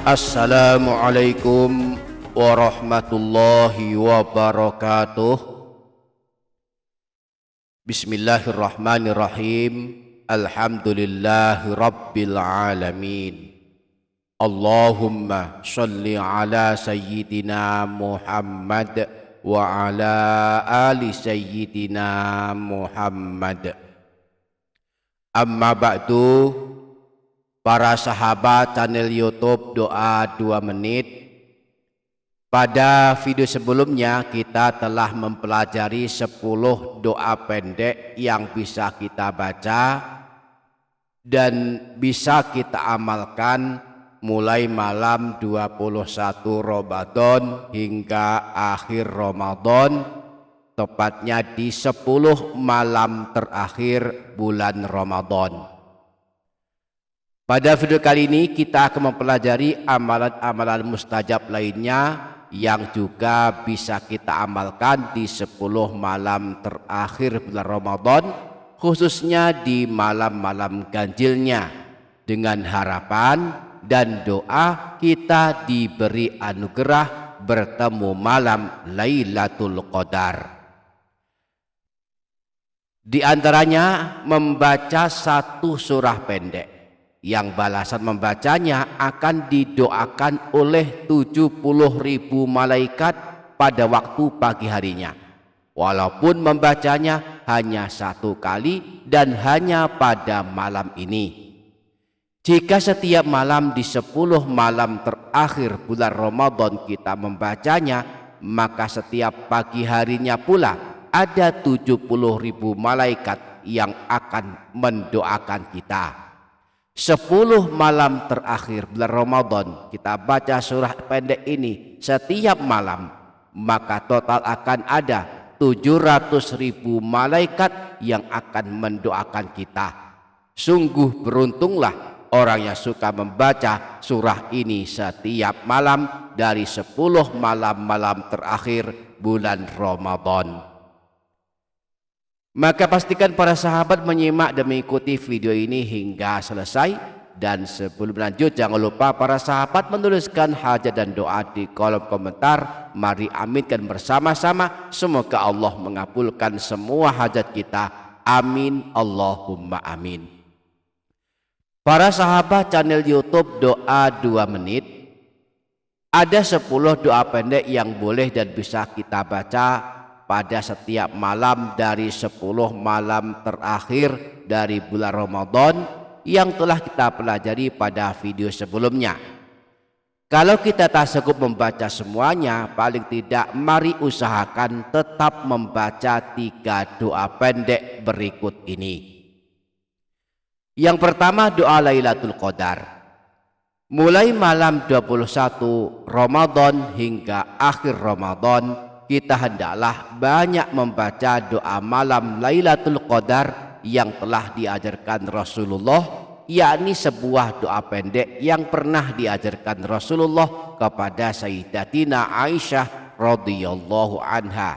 Assalamualaikum warahmatullahi wabarakatuh. Bismillahirrahmanirrahim. Alhamdulillahi rabbil alamin. Allahumma sholli ala sayyidina Muhammad wa ala ali sayyidina Muhammad. Amma ba'du. Para sahabat channel YouTube Doa 2 Menit. Pada video sebelumnya kita telah mempelajari 10 doa pendek yang bisa kita baca dan bisa kita amalkan mulai malam 21 Ramadan hingga akhir Ramadan, tepatnya di 10 malam terakhir bulan Ramadan. Pada video kali ini kita akan mempelajari amalan-amalan mustajab lainnya yang juga bisa kita amalkan di 10 malam terakhir bulan Ramadan, khususnya di malam-malam ganjilnya, dengan harapan dan doa kita diberi anugerah bertemu malam Lailatul Qadar. Di antaranya membaca satu surah pendek yang balasan membacanya akan didoakan oleh 70.000 malaikat pada waktu pagi harinya, walaupun membacanya hanya satu kali dan hanya pada malam ini. Jika setiap malam di 10 malam terakhir bulan Ramadan kita membacanya, maka setiap pagi harinya pula ada 70.000 malaikat yang akan mendoakan kita. 10 malam terakhir bulan Ramadan kita baca surah pendek ini setiap malam, maka total akan ada 700.000 malaikat yang akan mendoakan kita. Sungguh beruntunglah orang yang suka membaca surah ini setiap malam dari 10 malam-malam terakhir bulan Ramadan. Maka pastikan para sahabat menyimak dan mengikuti video ini hingga selesai. Dan sebelum lanjut, jangan lupa para sahabat menuliskan hajat dan doa di kolom komentar. Mari aminkan bersama-sama, semoga Allah mengabulkan semua hajat kita. Amin Allahumma amin. Para sahabat channel YouTube Doa 2 Menit, ada 10 doa pendek yang boleh dan bisa kita baca pada setiap malam dari 10 malam terakhir dari bulan Ramadan yang telah kita pelajari pada video sebelumnya. Kalau kita tak sanggup membaca semuanya, paling tidak mari usahakan tetap membaca 3 doa pendek berikut ini. Yang pertama, doa Lailatul Qadar. Mulai malam 21 Ramadan hingga akhir Ramadan, kita hendaklah banyak membaca doa malam Lailatul Qadar yang telah diajarkan Rasulullah, yakni sebuah doa pendek yang pernah diajarkan Rasulullah kepada Sayyidatina Aisyah radhiyallahu anha.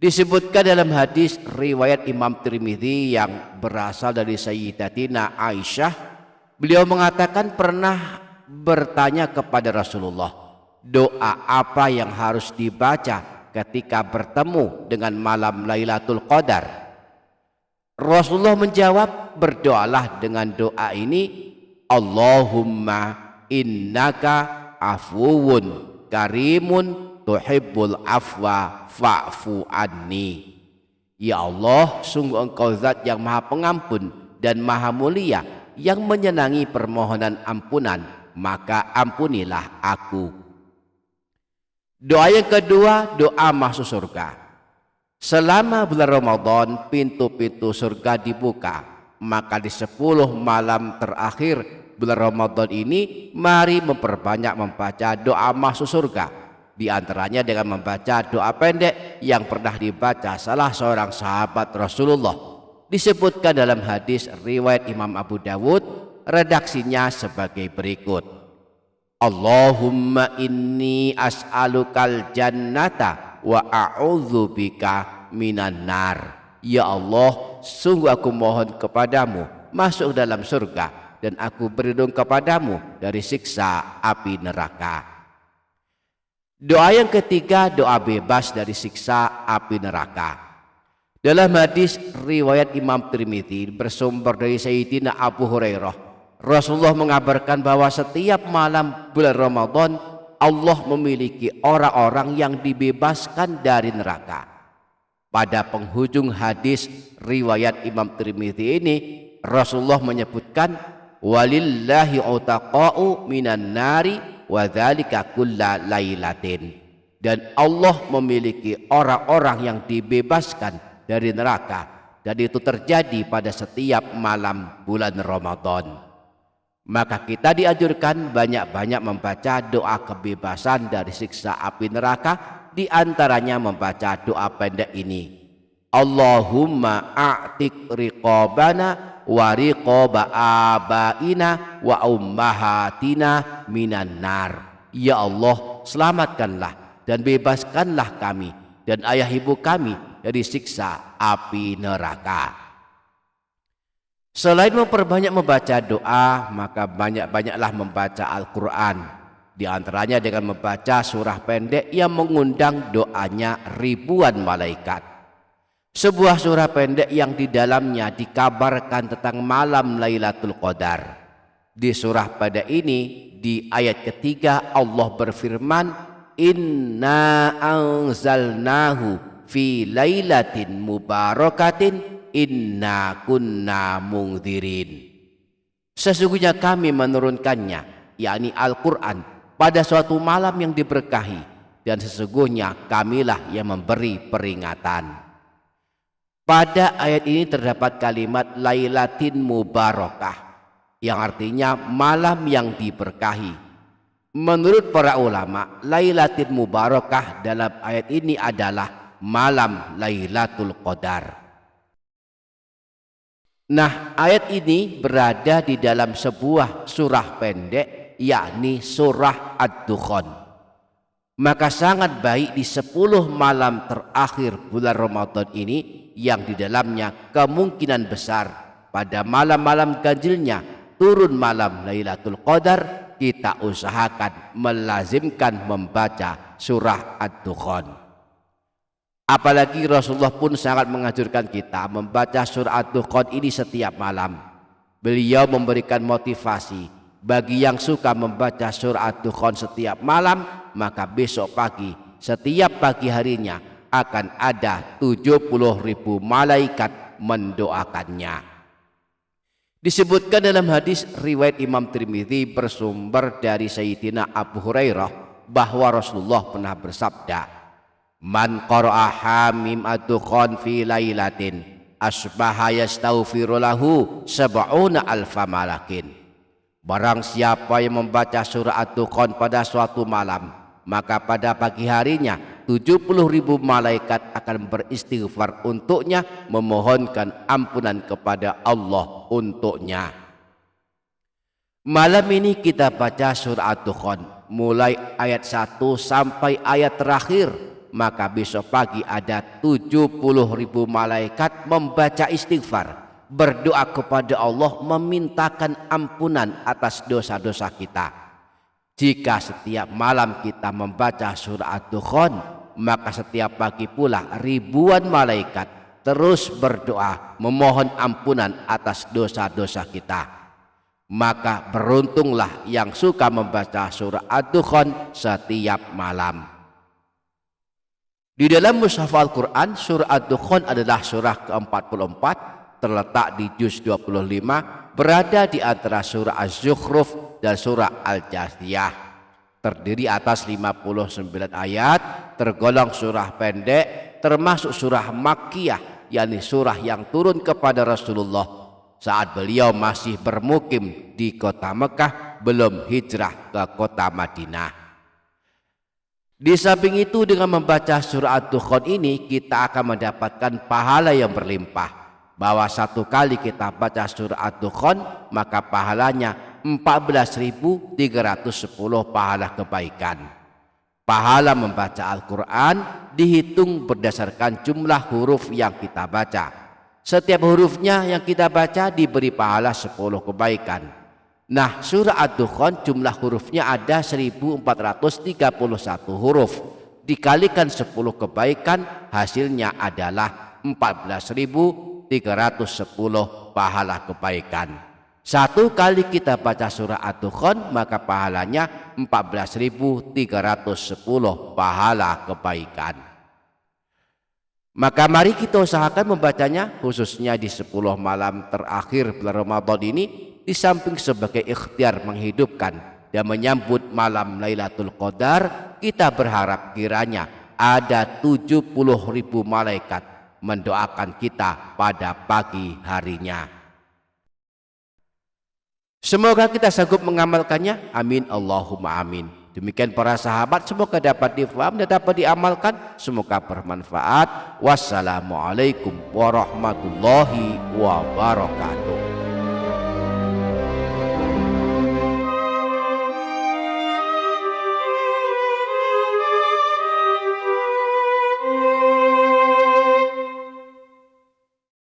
Disebutkan dalam hadis riwayat Imam Tirmidzi yang berasal dari Sayyidatina Aisyah, beliau mengatakan pernah bertanya kepada Rasulullah, doa apa yang harus dibaca ketika bertemu dengan malam Lailatul Qadar? Rasulullah menjawab, berdoalah dengan doa ini, Allahumma innaka afuwun karimun tuhibbul afwa fa'fu anni. Ya Allah, sungguh Engkau zat yang maha pengampun dan maha mulia, yang menyenangi permohonan ampunan, maka ampunilah aku. Doa yang kedua, doa masuk surga. Selama bulan Ramadan pintu-pintu surga dibuka, maka di 10 malam terakhir bulan Ramadan ini mari memperbanyak membaca doa masuk surga. Di antaranya dengan membaca doa pendek yang pernah dibaca salah seorang sahabat Rasulullah. Disebutkan dalam hadis riwayat Imam Abu Dawud, redaksinya sebagai berikut. Allahumma inni as'alukal jannata wa a'udzubika minan nar. Ya Allah, sungguh aku mohon kepadamu masuk dalam surga dan aku berlindung kepadamu dari siksa api neraka. Doa yang ketiga, doa bebas dari siksa api neraka. Dalam hadis riwayat Imam Tirmidzi bersumber dari Sayyidina Abu Hurairah, Rasulullah mengabarkan bahwa setiap malam bulan Ramadan Allah memiliki orang-orang yang dibebaskan dari neraka. Pada penghujung hadis riwayat Imam Tirmidzi ini, Rasulullah menyebutkan walillahi utaqa'u minan nari wa dzalika kulla lailatin, dan Allah memiliki orang-orang yang dibebaskan dari neraka, dan itu terjadi pada setiap malam bulan Ramadan. Maka kita dianjurkan banyak-banyak membaca doa kebebasan dari siksa api neraka, di antaranya membaca doa pendek ini. Allahumma a'tiq riqabana wa riqaba abaina wa ummahatina minan nar. Ya Allah, selamatkanlah dan bebaskanlah kami dan ayah ibu kami dari siksa api neraka. Selain memperbanyak membaca doa, maka banyak-banyaklah membaca Al-Quran. Di antaranya dengan membaca surah pendek yang mengundang doanya ribuan malaikat. Sebuah surah pendek yang di dalamnya dikabarkan tentang malam Lailatul Qadar. Di surah pendek ini, di ayat ketiga Allah berfirman, Inna anzalnahu fi lailatin mubarakatin inna kunna mungdirin. Sesungguhnya kami menurunkannya, yakni Al-Quran, pada suatu malam yang diberkahi, dan sesungguhnya kamilah yang memberi peringatan. Pada ayat ini terdapat kalimat lailatin mubarakah, yang artinya malam yang diberkahi. Menurut para ulama, lailatin mubarakah dalam ayat ini adalah malam Lailatul Qadar. Nah, ayat ini berada di dalam sebuah surah pendek, yakni surah Ad-Dukhan. Maka sangat baik di 10 malam terakhir bulan Ramadan ini, yang di dalamnya kemungkinan besar pada malam-malam ganjilnya turun malam Lailatul Qadar, kita usahakan melazimkan membaca surah Ad-Dukhan. Apalagi Rasulullah pun sangat menganjurkan kita membaca surah Ad-Dukhan ini setiap malam. Beliau memberikan motivasi bagi yang suka membaca surah Ad-Dukhan setiap malam, maka besok pagi, setiap pagi harinya akan ada 70.000 malaikat mendoakannya. Disebutkan dalam hadis riwayat Imam Tirmidzi bersumber dari Sayyidina Abu Hurairah bahwa Rasulullah pernah bersabda, Man qara'a hamim ad-dukhan fi lailatin asbaha yastaghfiru lahu sab'una alfa malakin. Barang siapa yang membaca surah Ad-Dukhan pada suatu malam, maka pada pagi harinya 70.000 malaikat akan beristighfar untuknya, memohonkan ampunan kepada Allah untuknya. Malam ini kita baca surah Ad-Dukhan mulai ayat 1 sampai ayat terakhir. Maka besok pagi ada 70.000 malaikat membaca istighfar, berdoa kepada Allah, memintakan ampunan atas dosa-dosa kita. Jika setiap malam kita membaca surah Ad-Dukhan, maka setiap pagi pula ribuan malaikat terus berdoa memohon ampunan atas dosa-dosa kita. Maka beruntunglah yang suka membaca surah Ad-Dukhan setiap malam. Di dalam mushaf Al-Quran, surah Ad-Dukhan adalah surah ke-44, terletak di juz 25, berada di antara surah Az-Zukhruf dan surah Al-Jathiyah. Terdiri atas 59 ayat, tergolong surah pendek, termasuk surah Makkiyah, yakni surah yang turun kepada Rasulullah saat beliau masih bermukim di kota Mekah, belum hijrah ke kota Madinah. Di samping itu, dengan membaca surah Ad-Dukhan ini kita akan mendapatkan pahala yang berlimpah. Bahwa satu kali kita baca surah Ad-Dukhan, maka pahalanya 14.310 pahala kebaikan. Pahala membaca Al-Quran dihitung berdasarkan jumlah huruf yang kita baca. Setiap hurufnya yang kita baca diberi pahala 10 kebaikan. Nah, surah Ad-Dukhan jumlah hurufnya ada 1431 huruf. Dikalikan 10 kebaikan, hasilnya adalah 14.310 pahala kebaikan. Satu kali kita baca surah Ad-Dukhan, maka pahalanya 14.310 pahala kebaikan. Maka mari kita usahakan membacanya, khususnya di 10 malam terakhir bulan Ramadan ini, di samping sebagai ikhtiar menghidupkan dan menyambut malam Lailatul Qadar, kita berharap kiranya ada 70.000 malaikat mendoakan kita pada pagi harinya. Semoga kita sanggup mengamalkannya. Amin Allahumma amin. Demikian para sahabat, semoga dapat difaham dan dapat diamalkan. Semoga bermanfaat. Wassalamualaikum warahmatullahi wabarakatuh.